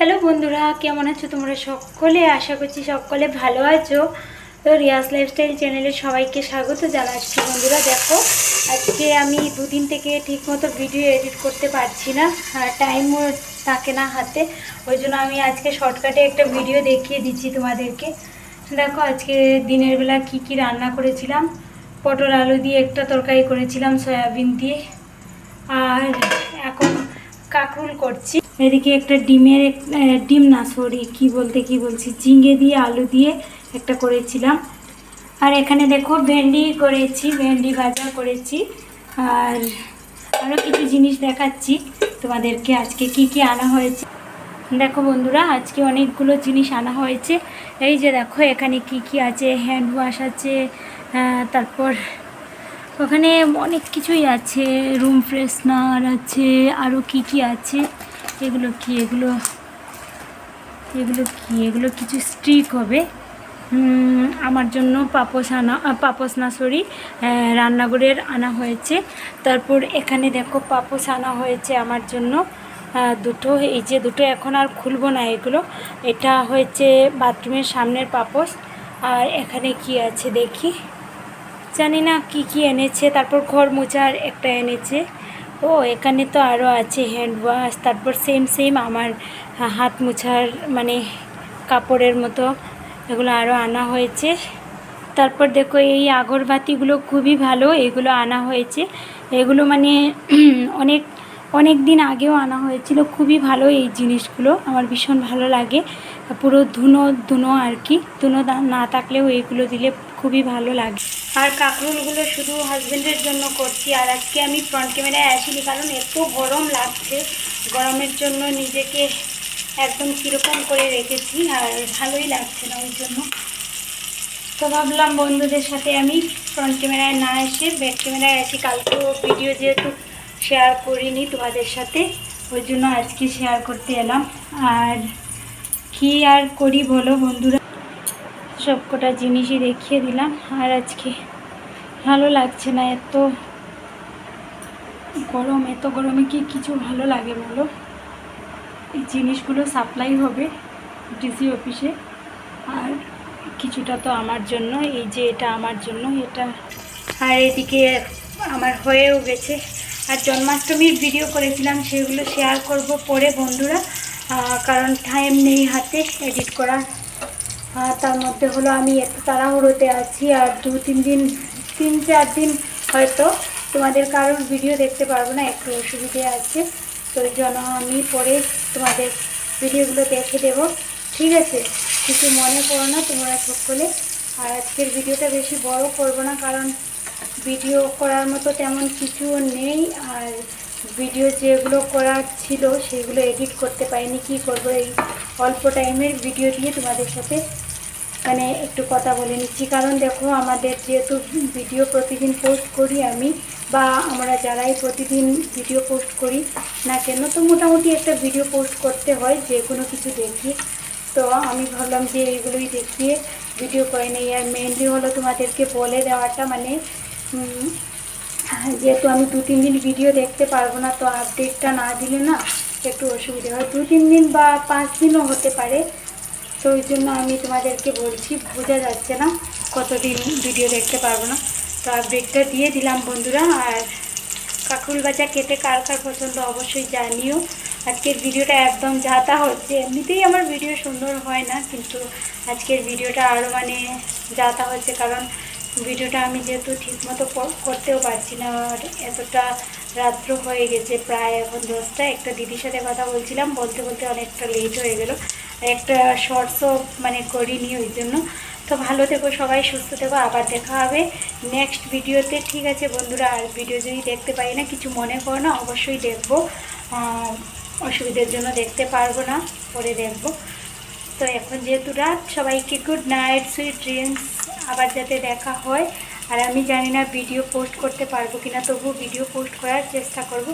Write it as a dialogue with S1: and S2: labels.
S1: Hello বন্ধুরা, কেমন আছো তোমরা সকলে? আশা করছি সকলে ভালো আছো। তো রিয়াজ লাইফস্টাইল চ্যানেলে সবাইকে স্বাগত জানাচ্ছি। বন্ধুরা দেখো, আজকে আমি দুদিন থেকে ঠিকমতো ভিডিও এডিট করতে পারছি না, টাইমও থাকে না হাতে। ওই জন্য আমি আজকে শর্টকাটে একটা ভিডিও দেখিয়ে দিচ্ছি তোমাদেরকে। দেখো, আজকে দিনের বেলা কি কি রান্না করেছিলাম। পটল আলু দিয়ে একটা তরকারি করেছিলাম, সয়াবিন দিয়ে। আর এখন কাঁকরুল করছি। এদিকে একটা ডিম না, সরি কি বলছি, ঝিঙে দিয়ে আলু দিয়ে একটা করেছিলাম। আর এখানে দেখো ভেন্ডি করেছি, ভেন্ডি ভাজা করেছি। আর আরও কিছু জিনিস দেখাচ্ছি তোমাদেরকে আজকে কি কি আনা হয়েছে। দেখো বন্ধুরা, আজকে অনেকগুলো জিনিস আনা হয়েছে। এই যে দেখো, এখানে কি কি আছে, হ্যান্ড ওয়াশ আছে, তারপর ওখানে অনেক কিছুই আছে, রুম ফ্রেশনার আছে, আরও কি কি আছে। এগুলো কি এগুলো কিছু স্টিক হবে আমার জন্য। পাপোশ না সরি, রান্নাঘরের আনা হয়েছে। তারপর এখানে দেখো পাপোশ আনা হয়েছে আমার জন্য দুটো। এই যে দুটো এখন আর খুলবো না এগুলো। এটা হয়েছে বাথরুমের সামনের পাপোশ। আর এখানে কি আছে দেখি, জানি না কি কি এনেছে। তারপর ঘর মোছার একটা এনেছে। ও এখানে তো আরও আছে হ্যান্ড ওয়াশ, তারপর সেম আমার হাত মোছার মানে কাপড়ের মতো, এগুলো আরও আনা হয়েছে। তারপর দেখো, এই আগরবাতিগুলো খুবই ভালো, এগুলো আনা হয়েছে। এগুলো মানে অনেক দিন আগেও আনা হয়েছিল। খুবই ভালো এই জিনিসগুলো, আমার ভীষণ ভালো লাগে। পুরো ধুনো আর কি, ধুনো না থাকলেও এগুলো দিলে খুবই ভালো লাগে। আর কাঁকরুলগুলো শুধু হাজব্যান্ডের জন্য করছি। আর আজকে আমি ফ্রন্ট ক্যামেরায় আসিনি, কারণ এত গরম লাগছে। গরমের জন্য নিজেকে একদম কীরকম করে রেখেছি, আর ভালোই লাগছে না ওই জন্য। তো ভাবলাম বন্ধুদের সাথে আমি ফ্রন্ট ক্যামেরায় না এসে ব্যাক ক্যামেরায় আসি। কালকেও ভিডিও যেহেতু শেয়ার করিনি তোমাদের সাথে, ওই জন্য আজকে শেয়ার করতে এলাম। আর কি আর করি বলো বন্ধুরা, সব কটা জিনিসই দেখিয়ে দিলাম। আর আজকে ভালো লাগছে না, এত গরমে কি কিছু ভালো লাগে বলো। এই জিনিসগুলো সাপ্লাই হবে ডিসি অফিসে, আর কিছুটা তো আমার জন্য, এই যে এটা আমার জন্য এটা। আর এদিকে আমার হয়েও গেছে। আর জন্মাষ্টমীর ভিডিও করেছিলাম, সেগুলো শেয়ার করব পরে বন্ধুরা, কারণ টাইম নেই হাতে এডিট করার। তার মধ্যে হলো আমি একটু তাড়াহুড়োতে আছি। আর 3-4 দিন হয়তো তোমাদের কারোর ভিডিও দেখতে পারবো না, একটু অসুবিধে আছে। তো ওই জন্য আমি পরে তোমাদের ভিডিওগুলো দেখে দেবো, ঠিক আছে? কিছু মনে করো না তোমরা সকলে। আর আজকের ভিডিওটা বেশি বড় করব না, কারণ ভিডিও করার মতো তেমন কিছু নেই। আর ভিডিও যেগুলো করার ছিল সেগুলো এডিট করতে পারিনি। কী করবো, এই অল্প টাইমের ভিডিও দিয়ে তোমাদের সাথে মানে একটু কথা বলে নিচ্ছি। কারণ দেখো, আমাদের যেহেতু ভিডিও প্রতিদিন পোস্ট করি আমি, বা আমরা যারাই প্রতিদিন ভিডিও পোস্ট করি না কেন, তো মোটামুটি একটা ভিডিও পোস্ট করতে হয় যে কোনো কিছু দেখিয়ে। তো আমি ভাবলাম যে এইগুলোই দেখিয়ে ভিডিও করে নেই। আর মেনলি হলো তোমাদেরকে বলে দেওয়াটা, মানে যেহেতু আমি 2-3 দিন ভিডিও দেখতে পারবো না, তো আপডেটটা না দিলে না একটু অসুবিধা হয়। 2-3 দিন বা 5 দিনও হতে পারে। তো ওই জন্য আমি তোমাদেরকে বলছি, বোঝা যাচ্ছে না কতদিন ভিডিও দেখতে পারবো না। তো আপডেটটা দিয়ে দিলাম বন্ধুরা। আর কাঁকরুল ভাজা খেতে কার কার পছন্দ অবশ্যই জানিও। আজকের ভিডিওটা একদম যাতা হচ্ছে, এমনিতেই আমার ভিডিও সুন্দর হয় না, কিন্তু আজকের ভিডিওটা আরও মানে যাতা হচ্ছে, কারণ ভিডিওটা আমি যেহেতু ঠিকমতো করতেও পারছি না। আর এতটা রাত্র হয়ে গেছে, প্রায় এখন 10টা। একটা দিদির সাথে কথা বলছিলাম, বলতে বলতে অনেকটা লেট হয়ে গেল। একটা শর্টসও মানে করিনি ওই জন্য। তো ভালো থেকো সবাই, সুস্থ থেকো, আবার দেখা হবে নেক্সট ভিডিওতে, ঠিক আছে বন্ধুরা? আর ভিডিও যদি দেখতে পারি না কিছু মনে করো না, অবশ্যই দেখবো। অসুবিধার জন্য দেখতে পারবো না, পরে দেখবো। তো এখন যেহেতু রাত, সবাইকে গুড নাইট, সুইট ড্রিমস। আবার যাতে দেখা হয়। আর আমি জানি না ভিডিও পোস্ট করতে পারবো কিনা, তবুও ভিডিও পোস্ট করার চেষ্টা করব।